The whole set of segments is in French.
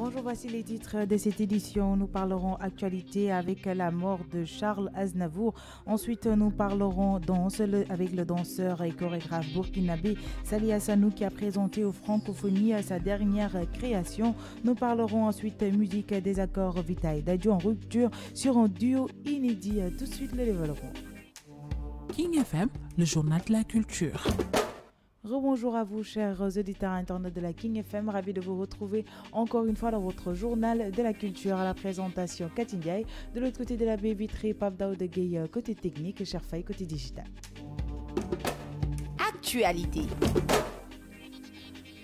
Bonjour, voici les titres de cette édition. Nous parlerons actualité avec la mort de Charles Aznavour. Ensuite, nous parlerons danse avec le danseur et chorégraphe burkinabé Sali Hassanou qui a présenté aux Francophonies sa dernière création. Nous parlerons ensuite musique des accords Vitaï Dadju en rupture sur un duo inédit. Tout de suite, le développement. King FM, le journal de la culture. Rebonjour à vous, chers auditeurs internautes de la King FM. Ravi de vous retrouver encore une fois dans votre journal de la culture. À la présentation, Cathy Ndiaye. De l'autre côté de la baie vitrée, Pape Daoud Gueye, côté technique, Cherfaï, côté digital. Actualité.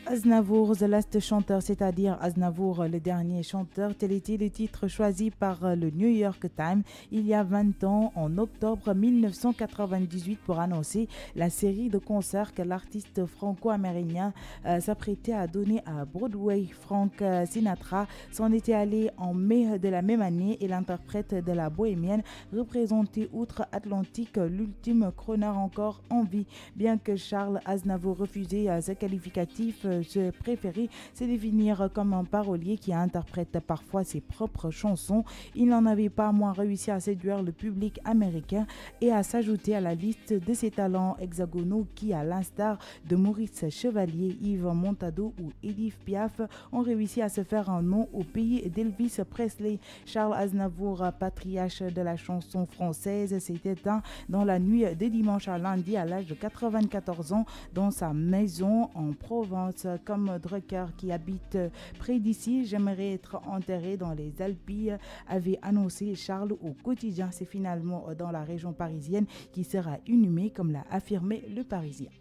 Aznavour, The Last Chanteur, c'est-à-dire Aznavour, le dernier chanteur, tel était le titre choisi par le New York Times il y a 20 ans, en octobre 1998, pour annoncer la série de concerts que l'artiste franco-américain s'apprêtait à donner à Broadway. Frank Sinatra s'en était allé en mai de la même année et l'interprète de la bohémienne représentait outre-Atlantique l'ultime crooner encore en vie. Bien que Charles Aznavour refusait ce qualificatif, se préférer se définir comme un parolier qui interprète parfois ses propres chansons. Il n'en avait pas moins réussi à séduire le public américain et à s'ajouter à la liste de ses talents hexagonaux qui, à l'instar de Maurice Chevalier, Yves Montado ou Edith Piaf, ont réussi à se faire un nom au pays d'Elvis Presley. Charles Aznavour, patriarche de la chanson française, s'est éteint dans la nuit de dimanche à lundi à l'âge de 94 ans dans sa maison en Provence. Comme Drucker qui habite près d'ici, j'aimerais être enterré dans les Alpilles, avait annoncé Charles au quotidien. C'est finalement dans la région parisienne qui sera inhumé, comme l'a affirmé le Parisien.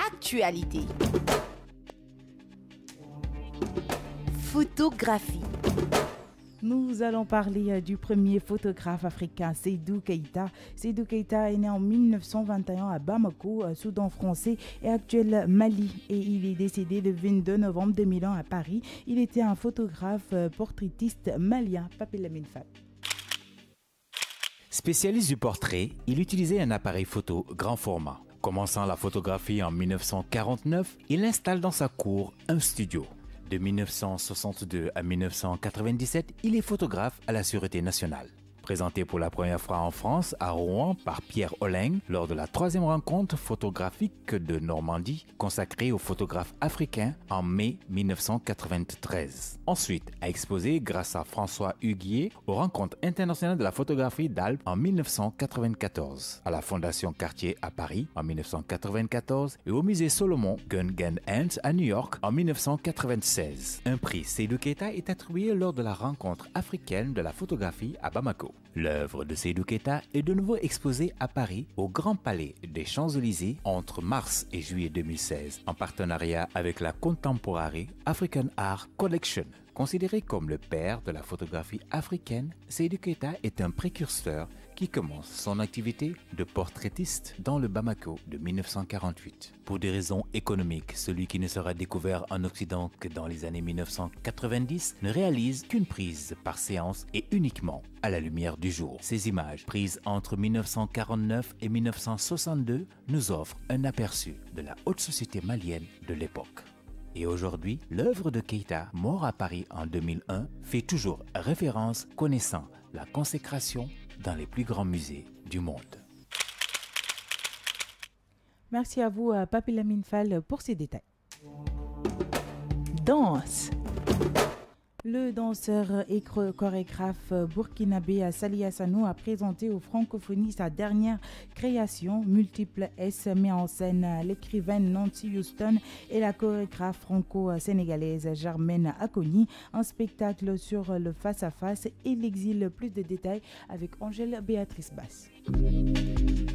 Actualité. Photographie. Nous allons parler du premier photographe africain, Seydou Keïta. Seydou Keïta est né en 1921 à Bamako, Soudan français et actuel Mali. Et il est décédé le 22 novembre 2001 à Paris. Il était un photographe portraitiste malien. Pape Lamine Fall. Spécialiste du portrait, il utilisait un appareil photo grand format. Commençant la photographie en 1949, il installe dans sa cour un studio. De 1962 à 1997, il est photographe à la Sûreté nationale. Présenté pour la première fois en France, à Rouen, par Pierre Holleng, lors de la 3e rencontre photographique de Normandie, consacrée aux photographes africains en mai 1993. Ensuite, a exposé grâce à François Huguier aux rencontres internationales de la photographie d'Alpes en 1994, à la Fondation Cartier à Paris en 1994 et au musée Solomon Guggenheim à New York en 1996. Un prix Seydou Keïta est attribué lors de la rencontre africaine de la photographie à Bamako. L'œuvre de Seydou Keïta est de nouveau exposée à Paris au Grand Palais des Champs-Élysées entre mars et juillet 2016 en partenariat avec la Contemporary African Art Collection. Considéré comme le père de la photographie africaine, Seydou Keïta est un précurseur qui commence son activité de portraitiste dans le Bamako de 1948. Pour des raisons économiques, celui qui ne sera découvert en Occident que dans les années 1990 ne réalise qu'une prise par séance et uniquement à la lumière du jour. Ces images, prises entre 1949 et 1962, nous offrent un aperçu de la haute société malienne de l'époque. Et aujourd'hui, l'œuvre de Keïta, mort à Paris en 2001, fait toujours référence connaissant la consécration dans les plus grands musées du monde. Merci à vous, Pape Lamine Fall, pour ces détails. Danse. Le danseur et chorégraphe burkinabé Sali Hassanou a présenté aux Francophonies sa dernière création, Multiple S, met en scène l'écrivaine Nancy Houston et la chorégraphe franco-sénégalaise Germaine Acogny, un spectacle sur le face-à-face et l'exil. Plus de détails avec Angèle Béatrice Basse.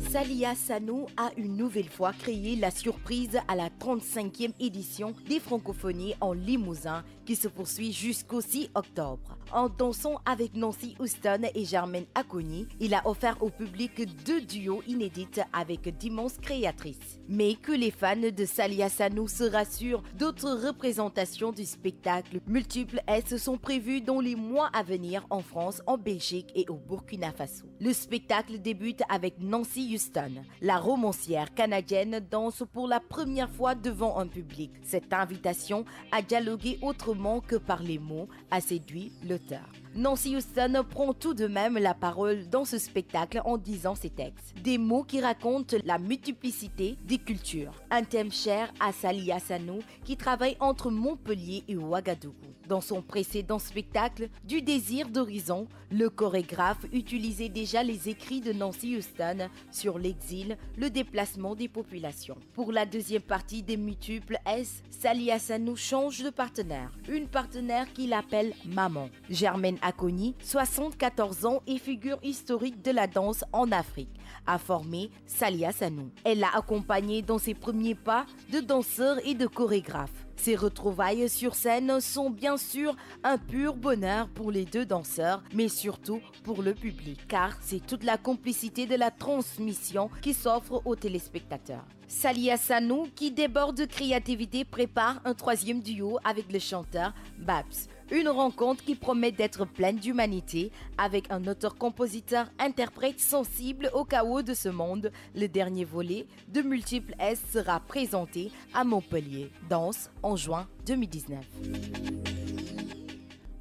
Sali Hassanou a une nouvelle fois créé la surprise à la 35e édition des Francophonies en Limousin qui se poursuit jusqu'au 6 octobre. En dansant avec Nancy Houston et Germaine Acogny, il a offert au public 2 duos inédits avec d'immenses créatrices. Mais que les fans de Sali Hassanou se rassurent, d'autres représentations du spectacle Multiple S sont prévues dans les mois à venir en France, en Belgique et au Burkina Faso. Le spectacle débute avec Nancy Houston. La romancière canadienne danse pour la première fois devant un public. Cette invitation à dialoguer autrement que par les mots a séduit l'auteur. Nancy Houston prend tout de même la parole dans ce spectacle en disant ses textes. Des mots qui racontent la multiplicité des cultures. Un thème cher à Saliha Sanou qui travaille entre Montpellier et Ouagadougou. Dans son précédent spectacle, Du désir d'horizon, le chorégraphe utilisait déjà les écrits de Nancy Houston sur l'exil, le déplacement des populations. Pour la deuxième partie des Multiples S, Saliha Sanou change de partenaire. Une partenaire qu'il appelle Maman. Germaine Akoni, 74 ans et figure historique de la danse en Afrique, a formé Saliha Sanou. Elle l'a accompagnée dans ses premiers pas de danseurs et de chorégraphes. Ces retrouvailles sur scène sont bien sûr un pur bonheur pour les deux danseurs, mais surtout pour le public, car c'est toute la complicité de la transmission qui s'offre aux téléspectateurs. Saliha Sanou, qui déborde de créativité, prépare un troisième duo avec le chanteur Babs. Une rencontre qui promet d'être pleine d'humanité avec un auteur-compositeur-interprète sensible au chaos de ce monde. Le dernier volet de Multiples S sera présenté à Montpellier. Danse en juin 2019.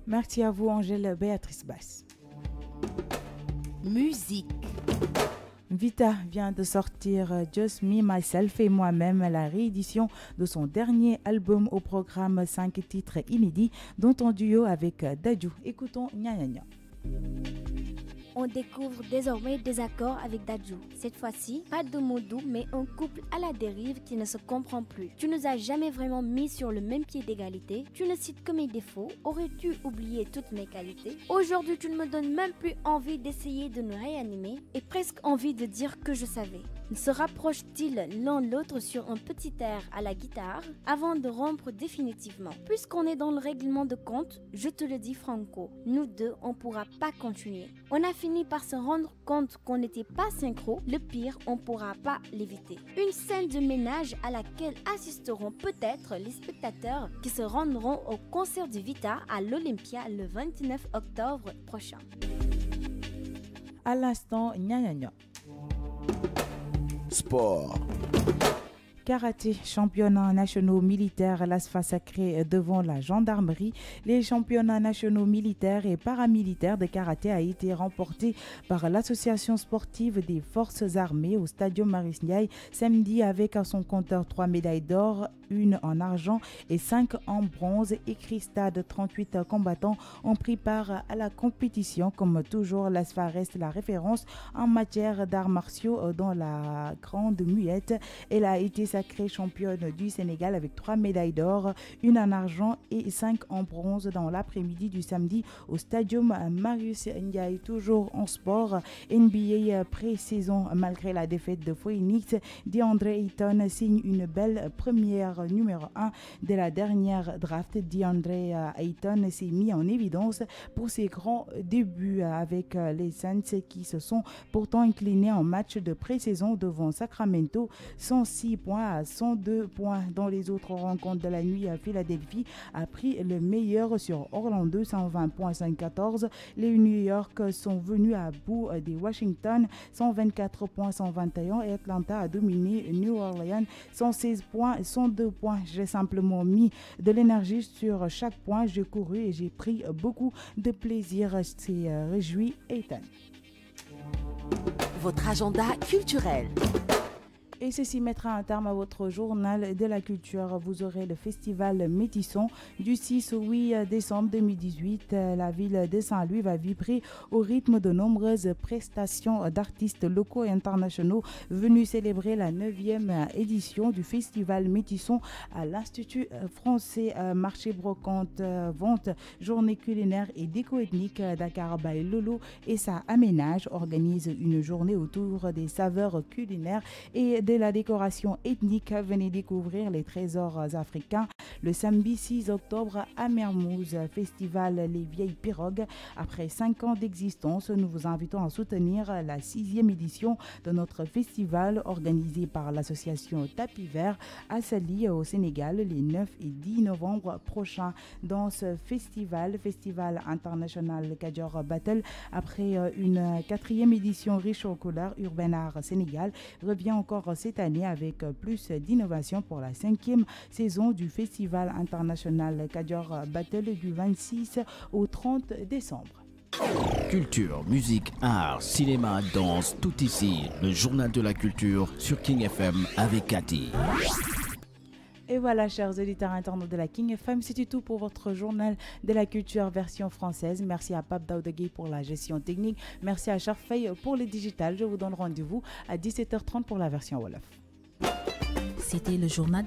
Merci à vous, Angèle Béatrice Basse. Musique. Vita vient de sortir Just Me, Myself et Moi-même, la réédition de son dernier album au programme 5 titres inédits, dont un duo avec Dadju. Écoutons Nya Nya Nya. On découvre désormais des accords avec Dadju. Cette fois-ci, pas de mots doux, mais un couple à la dérive qui ne se comprend plus. Tu nous as jamais vraiment mis sur le même pied d'égalité. Tu ne cites que mes défauts. Aurais-tu oublié toutes mes qualités? Aujourd'hui, tu ne me donnes même plus envie d'essayer de nous réanimer et presque envie de dire que je savais. Se rapprochent-ils l'un l'autre sur un petit air à la guitare avant de rompre définitivement? Puisqu'on est dans le règlement de compte, je te le dis franco, nous deux, on pourra pas continuer. On a fini par se rendre compte qu'on n'était pas synchro, le pire, on pourra pas l'éviter. Une scène de ménage à laquelle assisteront peut-être les spectateurs qui se rendront au concert du Vita à l'Olympia le 29 octobre prochain. À l'instant, Nya Nya Nya. Sport. Karaté, championnats nationaux militaires, l'ASFA sacré devant la gendarmerie. Les championnats nationaux militaires et paramilitaires de karaté a été remporté par l'association sportive des forces armées au Stadium Marius Ndiaye samedi avec à son compteur 3 médailles d'or, 1 en argent et 5 en bronze. Écrit stade, 38 combattants ont pris part à la compétition. Comme toujours, l'ASFA reste la référence en matière d'arts martiaux dans la grande muette. Elle a été sacrée championne du Sénégal avec 3 médailles d'or, 1 en argent et 5 en bronze dans l'après-midi du samedi au Stadium Marius Ndiaye. Toujours en sport, NBA pré-saison. Malgré la défaite de Phoenix, DeAndre Ayton signe une belle première numéro 1 de la dernière draft. DeAndre Ayton s'est mis en évidence pour ses grands débuts avec les Suns qui se sont pourtant inclinés en match de pré-saison devant Sacramento 106 points à 102 points. Dans les autres rencontres de la nuit, Philadelphie a pris le meilleur sur Orlando 120 points 114. Les New York sont venus à bout des Washington 124 points 121 et Atlanta a dominé New Orleans 116 points 102 points. J'ai simplement mis de l'énergie sur chaque point. J'ai couru et j'ai pris beaucoup de plaisir. C'est réjoui Ethan. Votre agenda culturel. Et ceci mettra un terme à votre journal de la culture. Vous aurez le festival Métisson du 6 au 8 décembre 2018. La ville de Saint-Louis va vibrer au rythme de nombreuses prestations d'artistes locaux et internationaux venus célébrer la 9e édition du festival Métisson à l'Institut français. Marché brocante, vente, journée culinaire et déco-ethnique. Dakar by Lolo et sa aménage organise une journée autour des saveurs culinaires et de la décoration ethnique. Venez découvrir les trésors africains le samedi 6 octobre à Mermoz, festival Les Vieilles Pirogues. Après 5 ans d'existence, nous vous invitons à soutenir la 6e édition de notre festival organisé par l'association Tapis Vert à Saly au Sénégal les 9 et 10 novembre prochains. Dans ce festival international Kadior Battle, après une 4e édition riche en couleurs, Urban Art Sénégal revient encore cette année avec plus d'innovation pour la 5e saison du festival international Kadior Battle du 26 au 30 décembre. Culture, musique, art, cinéma, danse, tout ici. Le journal de la culture sur King FM avec Cathy. Et voilà, chers auditeurs internautes de la King FM, c'est tout pour votre journal de la culture version française. Merci à Pape Daoudagui pour la gestion technique. Merci à Charfey pour le digital. Je vous donne rendez-vous à 17h30 pour la version Wolof. C'était le journal